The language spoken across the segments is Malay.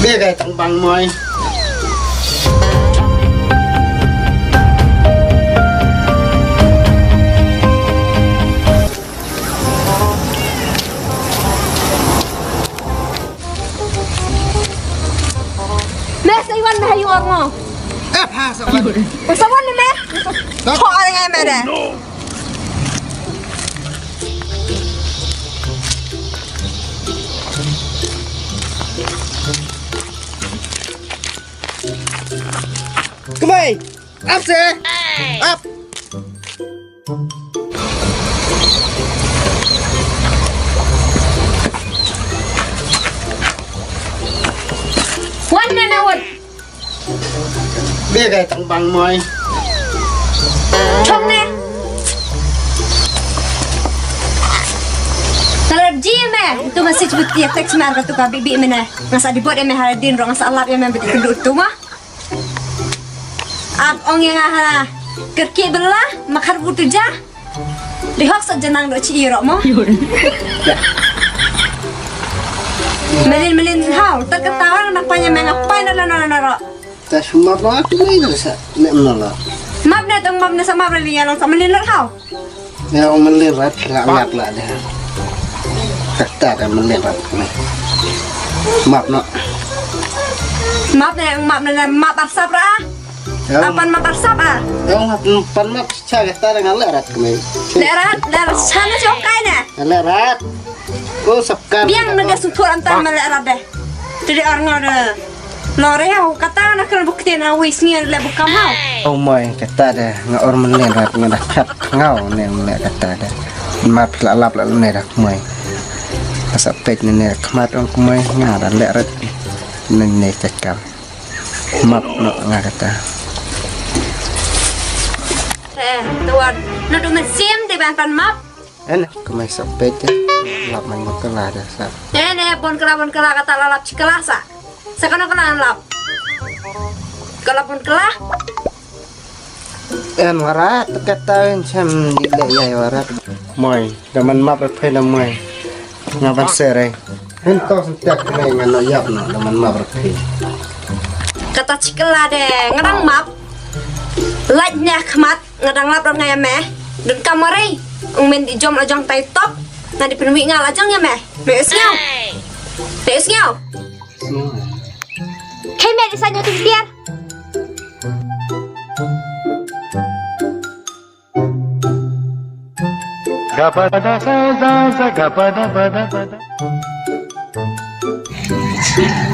Biết cái tặng bằng môi. Mẹ say one hay you orang? Ha sao vậy? Sao one ni mẹ? Họ ai ngay mẹ đây? Come on. Up xe. Up. One na one. Biết cái tặng bằng môi. Chong nè. Kalau dia meh, tu masih cuba tiap teks meh tu kau bibi mana. Masa dibuat meh haradin, orang salat meh betul kedut tu mah. Ab ong yang ah kerki belah makar butu jah. Lihok sejenang do ci irok mo. Melin hau, terketawa napanya mengapai nara. Ta semua apa aku ni dah sa. Nek menolak. Map na tong map na sa map ni yang sa melin hau. Ya orang melirat ngak lah dah. Kata dah melirat ni. Map nak. Map na map asap ra. Apan map asap ah. Yang pan map cara kata dah ngalerat ni. Lerat sana jokai na. Ngalerat. Oh sabkan. Biang naga sutur antar melerat deh. Jadi orang ada. Lore aku kata nak kena bukti nak wisnya le bukan mau. Oh my kata dah ngak orang melirat ngadah kat ngau ni melirat kata dah. Map lalap lalu ni dah mai. Asap pek ni kemat orang kumai ngada lerat ni cakap. Map nak ngak kata. Tuan, nak tu mesin di ban map. Enak kumai sampai je. Lap main kelah dah sah. Bon kelah kata lalap cikelah sa. Sekarang kelah lap. Kalau pun kelah. Warat kata macam dilek ya warat. Moi, daman map berpeda moi. Ngapan serai. Entah setiap kena dengan noyap no daman map berpeda. Kata cikelah deh, ngerang map. Lightnya kemat, ngerang lap orang ngaya meh. Dan kamari, ungmen di jom ajang tai top. Nanti penuhi ngal ajang ya meh. Beesnya. Kemeh di sana tu biar. Gapada sa gapada pada.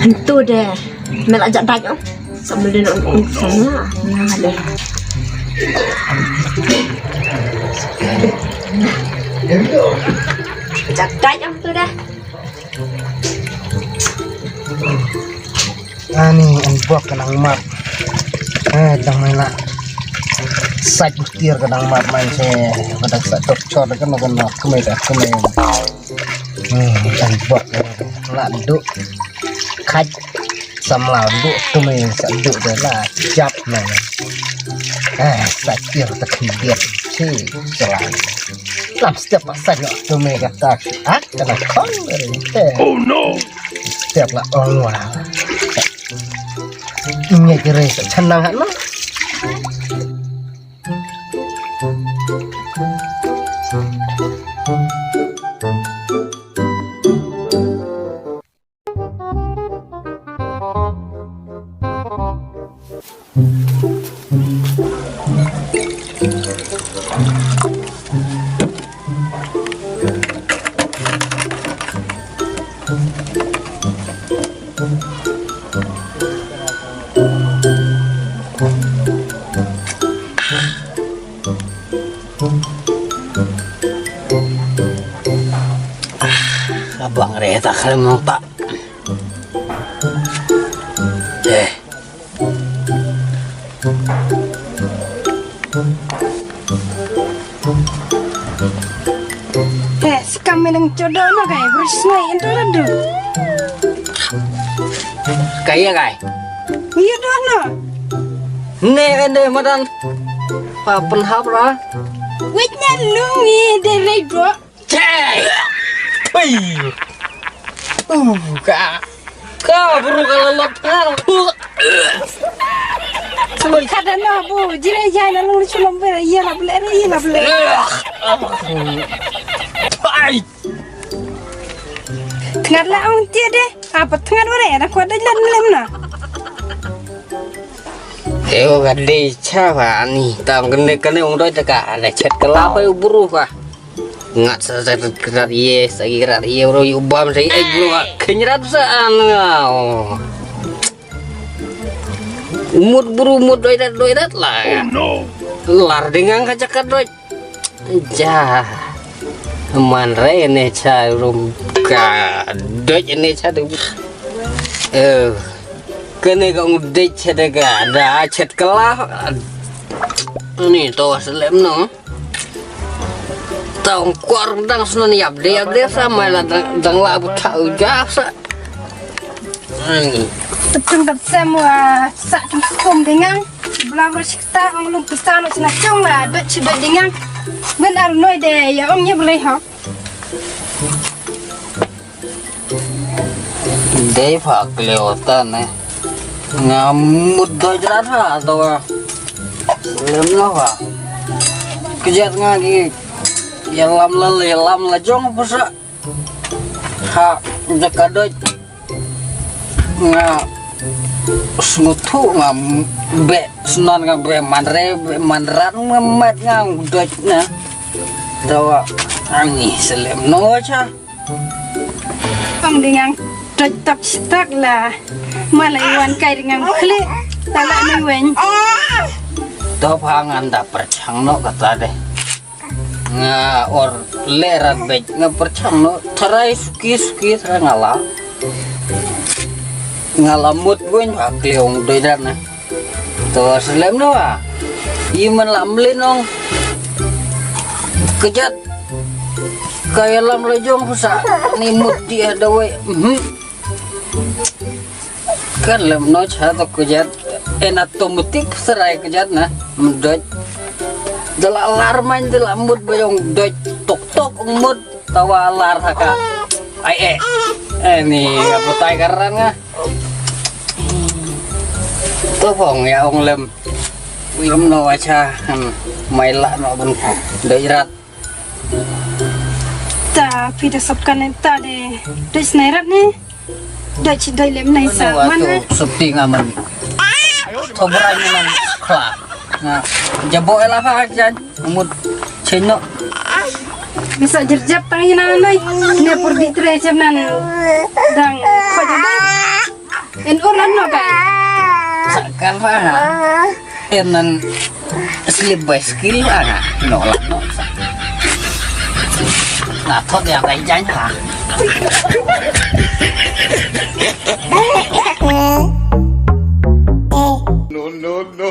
Itu deh. Mel ajak tanya. Sambil dia nak sana. Nah ada. Ajak tanya tu dah. Ani buat kenang map. Dah main lah. Sat butir kenang map main saya. Pada sat cocok kan nak kumai. Dan buat nak duduk kaj samlau duduk kumai sat duduk dah lah jap nang. Sat tir tak kemudian si jalan. Lam setiap pasal nak kumai kata kena kong dari. Oh no. Setiap lah orang wah. Ini kira senang kan? Abang reta kalau mau tak. Kami nang jodoh na kay bersnai itu ladu. Kaya kay. Iya dah na. Ne madan papan hapra. Wait na lungi de ledo. Cai. Oi. Ka. Kau buru kalau lepas. Sebab kadang bu, jiran jangan lalu culum ber, iya lah boleh. Hai. Tengah lah orang tiada. Apa tengah boleh? Nak kuat dah lem na. Eo gade chawa ni tam kene ung doi taka la chat kala pa buru ka ngat sa krat ye sa krat ye ro yu bam sai ek buru khenrat sa an mut buru mut doi dat la lar dengan kacakat doi ja man re ne cha rum ka doi ne cha du kene kong dek cedega ada cet kelah ini to selem no tong kuar dang sunan yap de sama la dang la bu tau jasa ini Tengah semua sak kum dengan belah bersikta ang lum pistano cina cong lah dot cedot dengan benar noi de ya omnya boleh ha dei phak leotan ne ngamut doi jerat ha to lem no ha kejat ngagi ya lam la jong pusa ha jakadoi nga smutu ngam be sunan ngam be manrat ngamat ngam doi na tawa ani selem no cha om dengan dot tak stak lah malai wan kai dengan klik talak ni wen to pangan da perchang no kata deh nga or lerat be nga perchang no tharai suki ngalamut wen akleong doidan na to selem no iman lamlin ong kejat kaya lam lejong pusa nimut dia dawe kan lem no cha to kejat enatomatik serai kejat na mudot dala alarman dala mud bayong dot tok mud tawa alar haka ai ini apa tai karan nga to phong ya ong lem no acha mai la no bun dairat ta pida sabkan ta de dot snairat ni dot cidai lem nai sa mana sepi ngaman Sobra ni lang kla. Nga jabo ela fa jan mud chenno. bisa jerjap tangi nanai ne por di tre jam nan dang ko jadi en uran no kai Sakal fa enan slip by skill no la no. Nah thot yang kai jan ha. No.